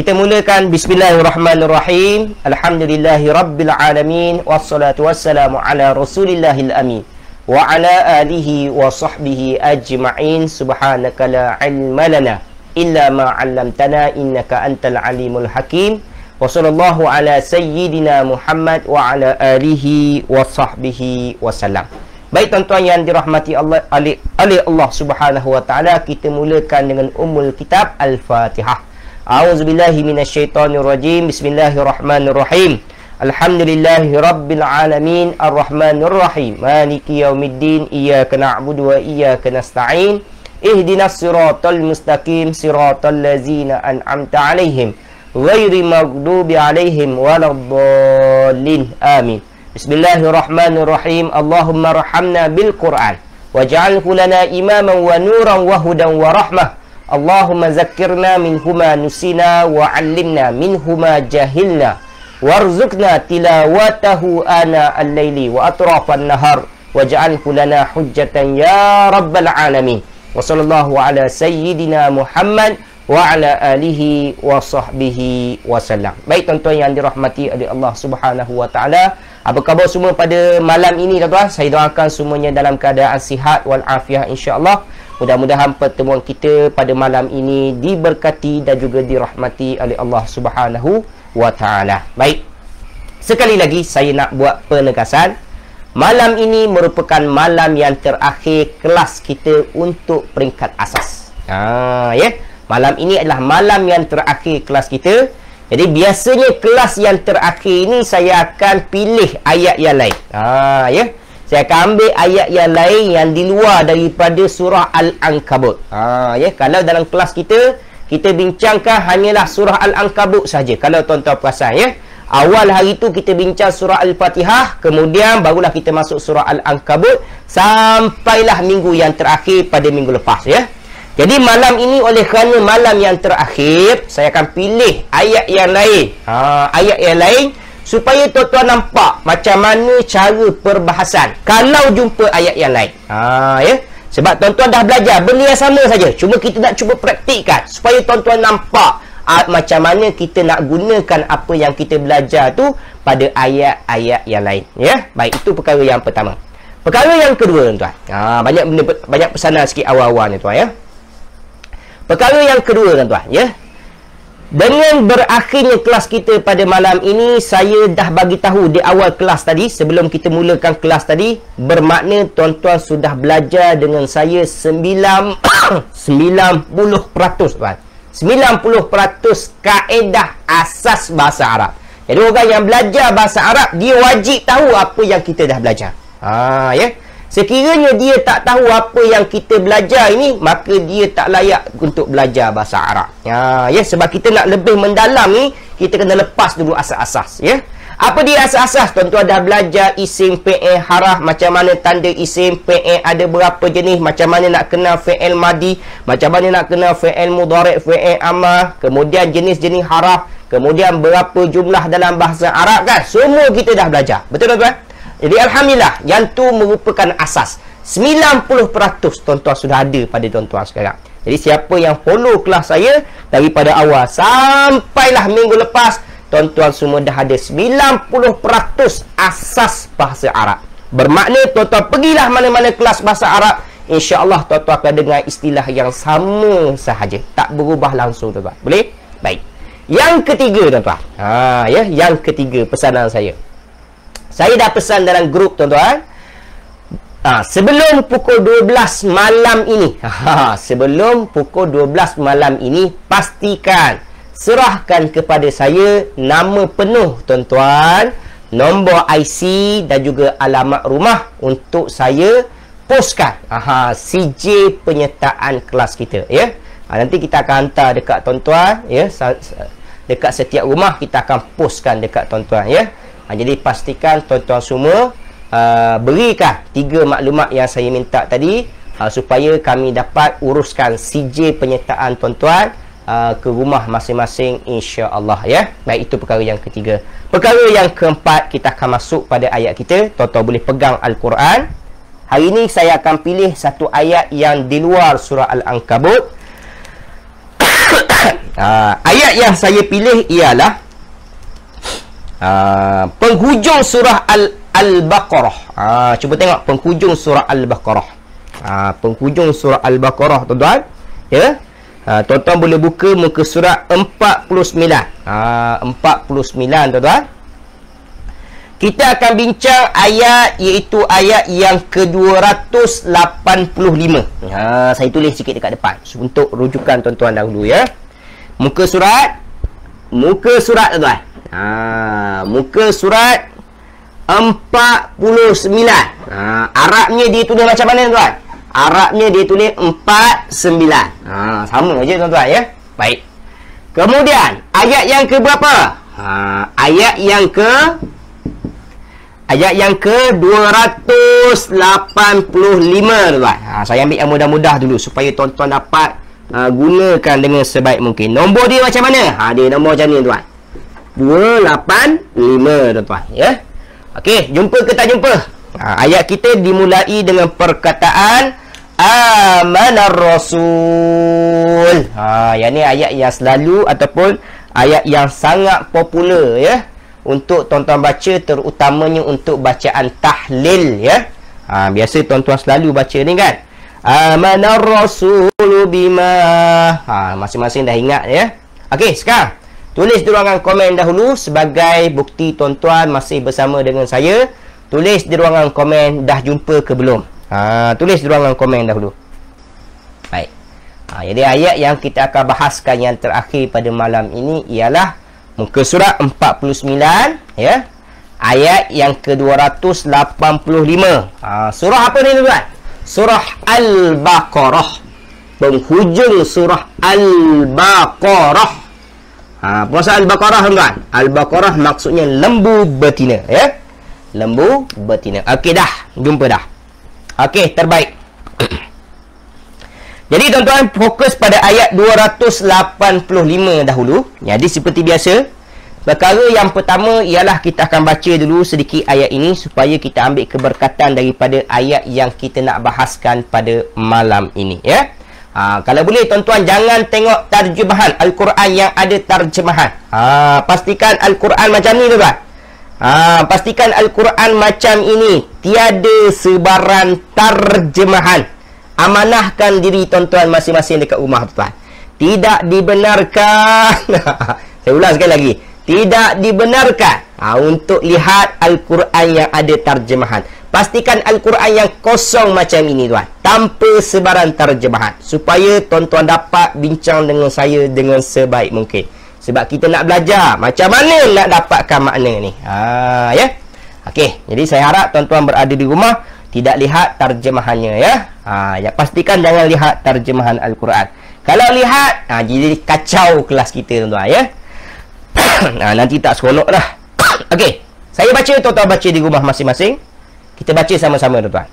Kita mulakan bismillahirrahmanirrahim. Alhamdulillahirabbil alamin wassalatu wassalamu ala rasulillahil amin wa ala alihi wa sahbihi ajma'in. Subhanaka la ilma lana illa ma 'allamtana innaka antal alimul hakim. Wa sallallahu ala sayyidina Muhammad wa ala alihi wa sahbihi wasallam. Baik tuan-tuan yang dirahmati Allah oleh Allah Subhanahu wa taala, kita mulakan dengan ummul kitab Al-Fatihah. A'udzubillahi minasyaitonirrajim. Bismillahirrahmanirrahim. Alhamdulillahi rabbil alamin arrahmanirrahim maliki yaumiddin iyyaka na'budu wa iyyaka nasta'in ihdinas siratal mustaqim siratal ladzina an'amta 'alaihim ghairil maghdubi 'alaihim waladdallin. Amin. Bismillahirrahmanirrahim. Allahumma arhamna bil Qur'an waj'alhu lana imaman wa nuran wa hudan wa rahmah. Allahumma zakkirna minhuma nusina wa 'allimna minhuma jahilna warzuqna tilawatahu ana al-laili wa atrafan nahar waj'alhu lana hujjatan ya rabbal alamin. Wa sallallahu ala sayyidina Muhammad wa ala alihi wa sahbihi wasallam. Baik tuan-tuan yang dirahmati oleh Allah Subhanahu wa taala, apa khabar semua pada malam ini tuan-tuan? Saya doakan semuanya dalam keadaan sihat wal afiah insya-Allah. Mudah-mudahan pertemuan kita pada malam ini diberkati dan juga dirahmati oleh Allah Subhanahu wa taala. Baik. Sekali lagi saya nak buat penegasan. Malam ini merupakan malam yang terakhir kelas kita untuk peringkat asas. Malam ini adalah malam yang terakhir kelas kita. Jadi biasanya kelas yang terakhir ini saya akan pilih ayat yang lain. Saya akan ambil ayat yang lain yang di luar daripada surah Al-Ankabut. Kalau dalam kelas kita bincangkan hanyalah surah Al-Ankabut saja. Kalau tuan-tuan perasan awal hari tu kita bincang surah Al-Fatihah, kemudian barulah kita masuk surah Al-Ankabut sampailah minggu yang terakhir pada minggu lepas Jadi malam ini oleh kerana malam yang terakhir, saya akan pilih ayat yang lain. Ayat yang lain supaya tuan-tuan nampak macam mana cara perbahasan kalau jumpa ayat yang lain. Sebab tuan-tuan dah belajar benda yang sama saja, cuma kita nak cuba praktikkan supaya tuan-tuan nampak macam mana kita nak gunakan apa yang kita belajar tu pada ayat-ayat yang lain. Baik, itu perkara yang pertama. Perkara yang kedua tuan-tuan, banyak pesanan sikit awal-awal ni tuan Perkara yang kedua tuan-tuan dengan berakhirnya kelas kita pada malam ini, saya dah bagi tahu di awal kelas tadi, sebelum kita mulakan kelas tadi, bermakna tuan-tuan sudah belajar dengan saya 90% tuan. 90% kaedah asas bahasa Arab. Jadi orang yang belajar bahasa Arab, dia wajib tahu apa yang kita dah belajar. Sekiranya dia tak tahu apa yang kita belajar ini, maka dia tak layak untuk belajar bahasa Arab. Sebab kita nak lebih mendalam ni, kita kena lepas dulu asas-asas. Apa dia asas-asas? Tuan-tuan dah belajar isim, fi'il, haraf, macam mana tanda isim, fi'il ada berapa jenis, macam mana nak kenal fi'il madi, macam mana nak kenal fi'il mudhari', fi'il amar, kemudian jenis-jenis haraf, kemudian berapa jumlah dalam bahasa Arab kan? Semua kita dah belajar. Betul tuan-tuan? Jadi Alhamdulillah, yang tu merupakan asas. 90% tuan-tuan sudah ada pada tuan-tuan sekarang. Jadi siapa yang follow kelas saya daripada awal sampailah minggu lepas, tuan-tuan semua dah ada 90% asas bahasa Arab. Bermakna tuan-tuan pergilah mana-mana kelas bahasa Arab, insya-Allah tuan-tuan akan dengar istilah yang sama sahaja, tak berubah langsung tuan-tuan. Boleh? Baik. Yang ketiga tuan-tuan. Yang ketiga pesanan saya. Saya dah pesan dalam grup tuan-tuan. Sebelum pukul 12 malam ini, sebelum pukul 12 malam ini, pastikan serahkan kepada saya nama penuh tuan-tuan, nombor IC dan juga alamat rumah untuk saya postkan CJ penyertaan kelas kita nanti kita akan hantar dekat tuan-tuan dekat setiap rumah kita akan postkan dekat tuan-tuan jadi pastikan tuan-tuan semua berikan 3 maklumat yang saya minta tadi supaya kami dapat uruskan CJ penyertaan tuan-tuan ke rumah masing-masing insya-Allah Baik, itu perkara yang ketiga. Perkara yang keempat, kita akan masuk pada ayat kita. Tuan-tuan boleh pegang Al-Quran. Hari ini saya akan pilih satu ayat yang di luar surah Al-Ankabut Ayat yang saya pilih ialah penghujung surah Al-Baqarah. Cuba tengok penghujung surah Al-Baqarah. Penghujung surah Al-Baqarah, tuan-tuan. Ya. Tuan-tuan boleh buka muka surat 49. 49, tuan-tuan. Kita akan bincang ayat, iaitu ayat yang ke-285. Saya tulis sikit dekat depan untuk rujukan tuan-tuan dahulu, ya. Muka surat, tuan-tuan. Muka surat 49. Arabnya dia tulis macam mana, tuan? Arabnya dia tulis 49. Sama aja, tuan-tuan, ya. Baik. Kemudian ayat yang ke berapa? Ayat yang ke-285, tuan. Saya ambil yang mudah-mudah dulu supaya tuan-tuan dapat gunakan dengan sebaik mungkin. Nombor dia macam mana? Dia nombor macam ni, tuan. 285, tuan-tuan, ya. Okey, jumpa ke tak jumpa? Ayat kita dimulai dengan perkataan Amanar Rasul. Yang ni ayat yang selalu ataupun ayat yang sangat popular, ya, untuk tuan-tuan baca, terutamanya untuk bacaan tahlil, ya. Biasa tuan-tuan selalu baca ni kan. Amanar Rasulu bima. Masing-masing dah ingat, ya. Okey, sekarang tulis di ruangan komen dahulu sebagai bukti tuan-tuan masih bersama dengan saya. Tulis di ruangan komen dah jumpa ke belum. Tulis di ruangan komen dahulu. Baik. Jadi ayat yang kita akan bahaskan yang terakhir pada malam ini ialah muka surat 49, ya. Ayat yang ke-285. Surah apa ni, tuan? Surah Al-Baqarah. Penghujung surah Al-Baqarah. Puasa Al-Baqarah, tuan. Al-Baqarah maksudnya lembu betina, ya. Lembu betina. Okey dah, jumpa dah. Okey, terbaik. Jadi tuan-tuan fokus pada ayat 285 dahulu. Jadi seperti biasa, perkara yang pertama ialah kita akan baca dulu sedikit ayat ini supaya kita ambil keberkatan daripada ayat yang kita nak bahaskan pada malam ini, ya. Kalau boleh tuan-tuan jangan tengok terjemahan Al-Quran yang ada terjemahan. Pastikan Al-Quran macam ni, tuan-tuan. Pastikan Al-Quran macam ini, tiada sebaran terjemahan. Amanahkan diri tuan-tuan masing-masing dekat rumah, tuan. Tidak dibenarkan saya ulang sekali lagi, tidak dibenarkan untuk lihat Al-Quran yang ada terjemahan. Pastikan Al-Quran yang kosong macam ini, tuan, tanpa sebaran terjemahan, supaya tuan-tuan dapat bincang dengan saya dengan sebaik mungkin. Sebab kita nak belajar macam mana nak dapatkan makna ni. Ya. Okey, jadi saya harap tuan-tuan berada di rumah tidak lihat terjemahannya, ya. Ya, pastikan jangan lihat terjemahan Al-Quran. Kalau lihat, jadi kacau kelas kita, tuan-tuan, ya. Nanti tak seronok dah. Okey, saya baca, tuan-tuan baca di rumah masing-masing. Kita baca sama-sama, tuan-tuan.